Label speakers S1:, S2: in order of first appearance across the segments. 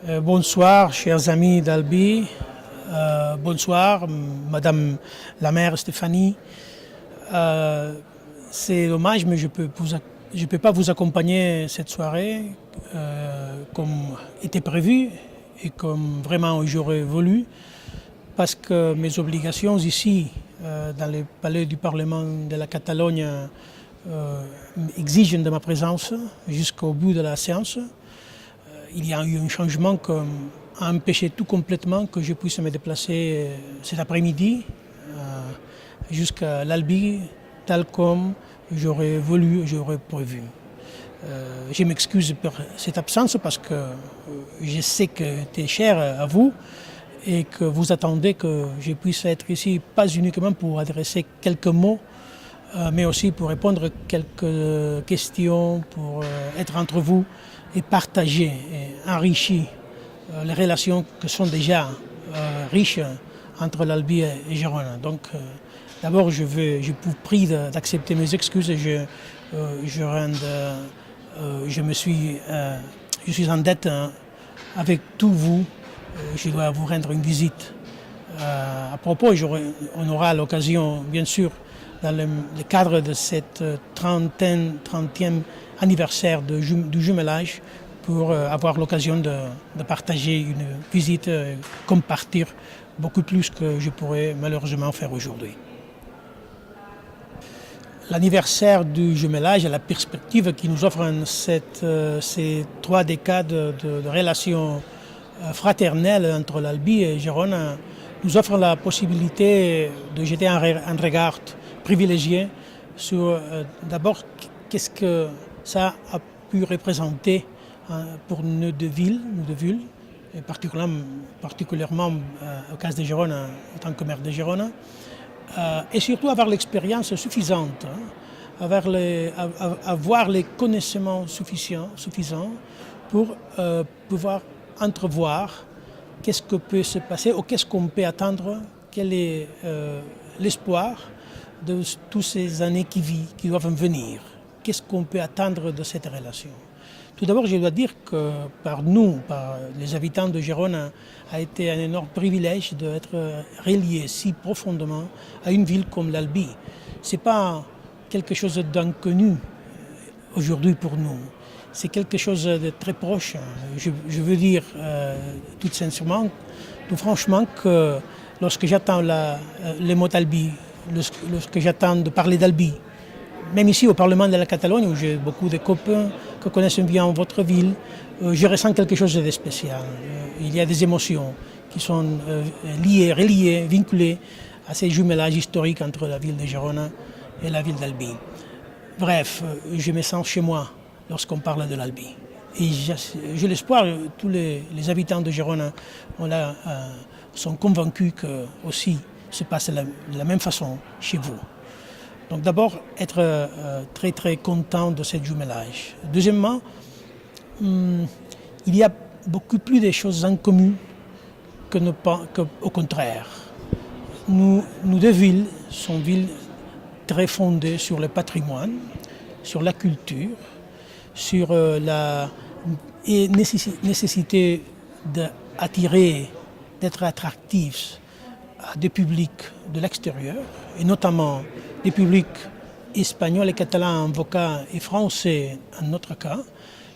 S1: Bonsoir, chers amis d'Albi. Bonsoir, Madame la maire Stéphanie. C'est dommage, mais je peux pas vous accompagner cette soirée comme était prévu et comme vraiment j'aurais voulu, parce que mes obligations ici, dans le palais du Parlement de la Catalogne, exigent de ma présence jusqu'au bout de la séance. Il y a eu un changement qui a empêché tout complètement que je puisse me déplacer cet après-midi jusqu'à l'Albi, tel comme j'aurais voulu, j'aurais prévu. Je m'excuse pour cette absence parce que je sais que c'est cher à vous et que vous attendez que je puisse être ici, pas uniquement pour adresser quelques mots, mais aussi pour répondre à quelques questions, pour être entre vous et partager et enrichir les relations qui sont déjà riches entre l'Albi et Gérona. Donc d'abord je vous prie d'accepter mes excuses et je suis en dette avec tous vous. Je dois vous rendre une visite. À propos, on aura l'occasion, bien sûr, dans le cadre de cette 30e anniversaire du jumelage, pour avoir l'occasion de partager une visite, compartir beaucoup plus que je pourrais malheureusement faire aujourd'hui. L'anniversaire du jumelage et la perspective qui nous offre ces 3 décades de relations fraternelles entre l'Albi et Gérona nous offre la possibilité de jeter un regard privilégié sur d'abord qu'est-ce que ça a pu représenter pour nos deux villes, et particulièrement au cas de Gérona, en tant que maire de Gérona, et surtout avoir l'expérience suffisante, avoir les connaissements suffisants pour pouvoir entrevoir qu'est-ce que peut se passer ou qu'est-ce qu'on peut attendre, quel est l'espoir de toutes ces années qui doivent venir. Qu'est-ce qu'on peut attendre de cette relation? Tout d'abord, je dois dire que par les habitants de Gérona, a été un énorme privilège d'être reliés si profondément à une ville comme l'Albi. Ce n'est pas quelque chose d'inconnu aujourd'hui pour nous. C'est quelque chose de très proche. Je veux dire tout sincèrement, tout franchement, que lorsque j'entends les mots d'Albi, lorsque j'entends de parler d'Albi, même ici au Parlement de la Catalogne, où j'ai beaucoup de copains qui connaissent bien votre ville, je ressens quelque chose de spécial. Il y a des émotions qui sont liées, reliées, vinculées à ces jumelages historiques entre la ville de Gérona et la ville d'Albi. Bref, je me sens chez moi lorsqu'on parle de l'Albi. Et j'ai l'espoir que tous les habitants de Gérona sont convaincus que aussi se passe de la même façon chez vous. Donc d'abord, être très très content de ce jumelage. Deuxièmement, il y a beaucoup plus de choses en commun qu'au contraire. Nos deux villes sont villes très fondées sur le patrimoine, sur la culture, sur la nécessité d'attirer, d'être attractifs à des publics de l'extérieur, et notamment des publics espagnols et catalans en vocat et français en notre cas,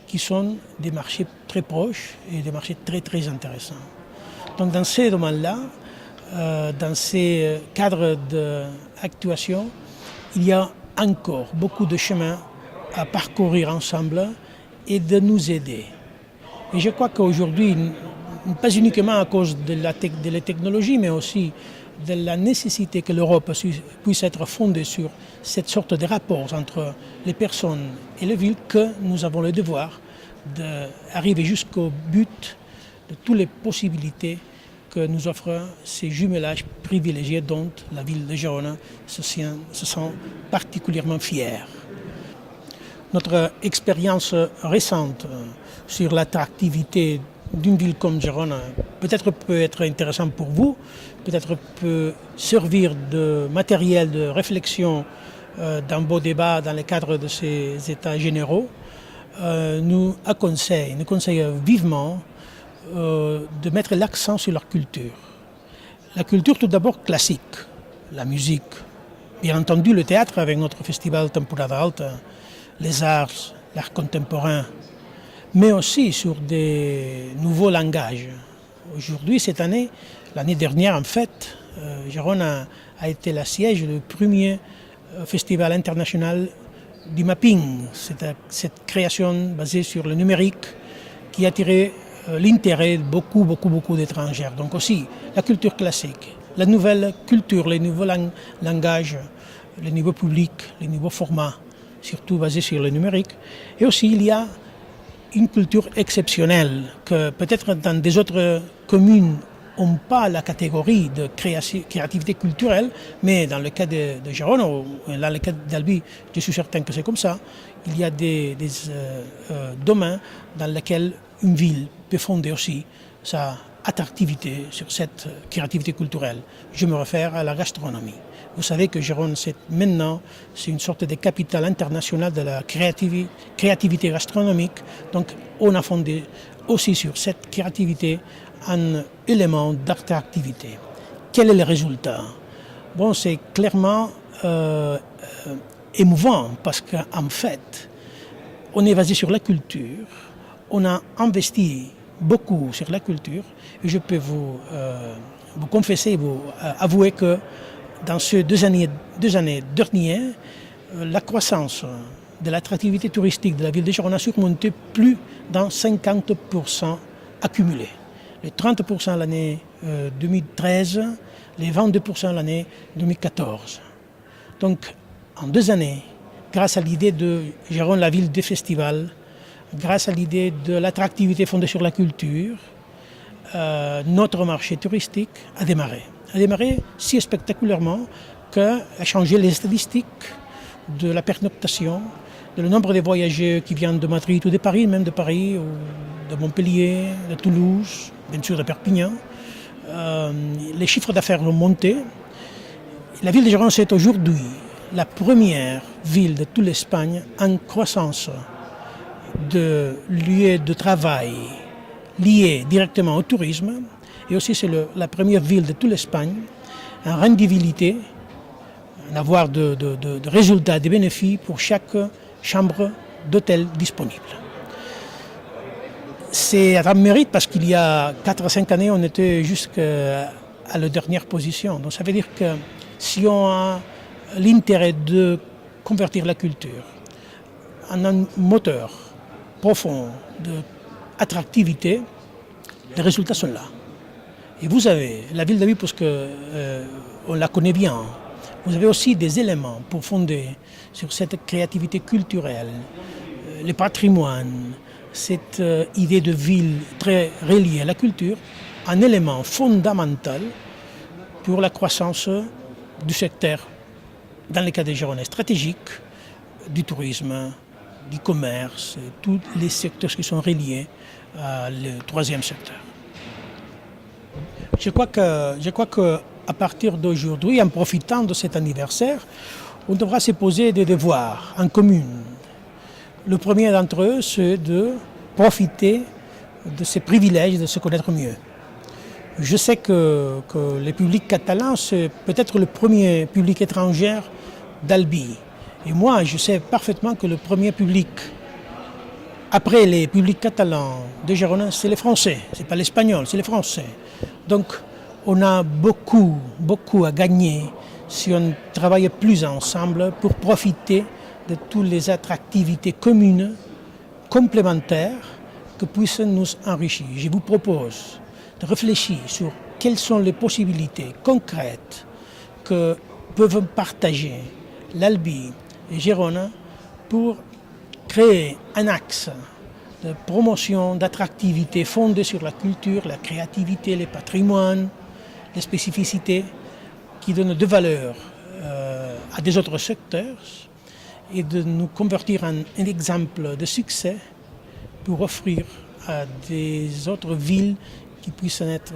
S1: qui sont des marchés très proches et des marchés très très intéressants. Donc dans ces domaines-là, dans ces cadres d'actuation, il y a encore beaucoup de chemin à parcourir ensemble et de nous aider. Et je crois qu'aujourd'hui, pas uniquement à cause de la technologie, mais aussi de la nécessité que l'Europe puisse être fondée sur cette sorte de rapport entre les personnes et les villes, que nous avons le devoir d'arriver jusqu'au but de toutes les possibilités que nous offrent ces jumelages privilégiés dont la ville de Gérona se sent particulièrement fière. Notre expérience récente sur l'attractivité d'une ville comme Gérona peut-être peut être intéressante pour vous, peut-être peut servir de matériel de réflexion dans vos débats dans le cadre de ces états généraux. Nous conseillons vivement de mettre l'accent sur leur culture. La culture tout d'abord classique, la musique, bien entendu le théâtre avec notre festival Temporada Alta, les arts, l'art contemporain, mais aussi sur des nouveaux langages. Aujourd'hui, cette année, l'année dernière en fait, Gérone a été le siège du premier festival international du mapping, cette création basée sur le numérique qui a attiré l'intérêt de beaucoup d'étrangers. Donc aussi la culture classique, la nouvelle culture, les nouveaux langages, les nouveaux publics, les nouveaux formats, surtout basés sur le numérique. Et aussi il y a une culture exceptionnelle que peut-être dans des autres communes n'ont pas la catégorie de créativité culturelle, mais dans le cas de Gérone, ou dans le cas d'Albi, je suis certain que c'est comme ça. Il y a des domaines dans lesquels une ville peut fonder aussi sa attractivité sur cette créativité culturelle. Je me réfère à la gastronomie. Vous savez que Gérone, maintenant, c'est une sorte de capitale internationale de la créativité gastronomique. Donc, on a fondé aussi sur cette créativité un élément d'attractivité. Quel est le résultat? Bon, c'est clairement émouvant parce qu'en fait, on est basé sur la culture, on a investi beaucoup sur la culture et je peux vous confesser, vous avouer que dans ces deux années dernières, la croissance de l'attractivité touristique de la ville de Gérone a surmonté plus d'un 50% accumulé. Les 30% l'année 2013, les 22% l'année 2014. Donc, en 2 années, grâce à l'idée de Gérone, la ville des festivals, grâce à l'idée de l'attractivité fondée sur la culture, notre marché touristique a démarré. A démarré si spectaculairement qu'a changé les statistiques de la pernoctation, de le nombre de voyageurs qui viennent de Madrid ou de Paris, même de Paris, ou de Montpellier, de Toulouse, bien sûr de Perpignan. Les chiffres d'affaires ont monté. La ville de Gérone, c'est aujourd'hui la première ville de toute l'Espagne en croissance de lieux de travail liés directement au tourisme. Et aussi, c'est la première ville de toute l'Espagne en rendabilité, en avoir de résultats, des bénéfices pour chaque chambre d'hôtel disponible. C'est un mérite parce qu'il y a 4 à 5 années, on était jusqu'à la dernière position. Donc ça veut dire que si on a l'intérêt de convertir la culture en un moteur profond d'attractivité, les résultats sont là. Et vous avez la ville d'Albi, parce qu'on la connaît bien, vous avez aussi des éléments pour fonder sur cette créativité culturelle, le patrimoine, cette idée de ville très reliée à la culture, un élément fondamental pour la croissance du secteur, dans le cas des Girondins stratégiques, du tourisme, du commerce, tous les secteurs qui sont reliés au troisième secteur. Je crois qu'à partir d'aujourd'hui, en profitant de cet anniversaire, on devra se poser des devoirs en commune. Le premier d'entre eux, c'est de profiter de ces privilèges, de se connaître mieux. Je sais que le public catalan, c'est peut-être le premier public étranger d'Albi. Et moi, je sais parfaitement que le premier public, après les publics catalans de Gérone, c'est les Français. Ce n'est pas l'espagnol, c'est les Français. Donc, on a beaucoup à gagner si on travaille plus ensemble pour profiter de toutes les attractivités communes, complémentaires, que puissent nous enrichir. Je vous propose de réfléchir sur quelles sont les possibilités concrètes que peuvent partager l'Albi et Gérone pour créer un axe de promotion, d'attractivité fondée sur la culture, la créativité, le patrimoine, les spécificités qui donnent de valeur à des autres secteurs et de nous convertir en un exemple de succès pour offrir à des autres villes qui puissent être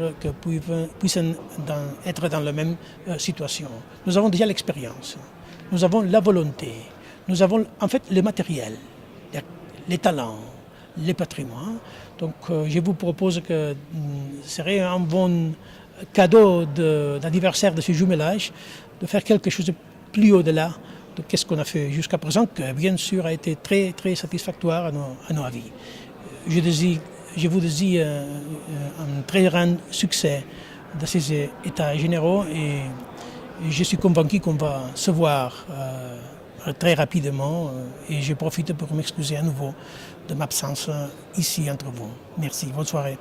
S1: dans la même situation. Nous avons déjà l'expérience, nous avons la volonté, nous avons en fait le matériel, les talents, les patrimoines. Donc je vous propose que ce serait un bon cadeau d'anniversaire de ce jumelage, de faire quelque chose de plus au-delà de ce qu'on a fait jusqu'à présent, qui bien sûr a été très, très satisfactoire à nos avis. Je vous désire un très grand succès dans ces états généraux et je suis convaincu qu'on va se voir très rapidement et je profite pour m'excuser à nouveau de ma absence ici entre vous. Merci, bonne soirée.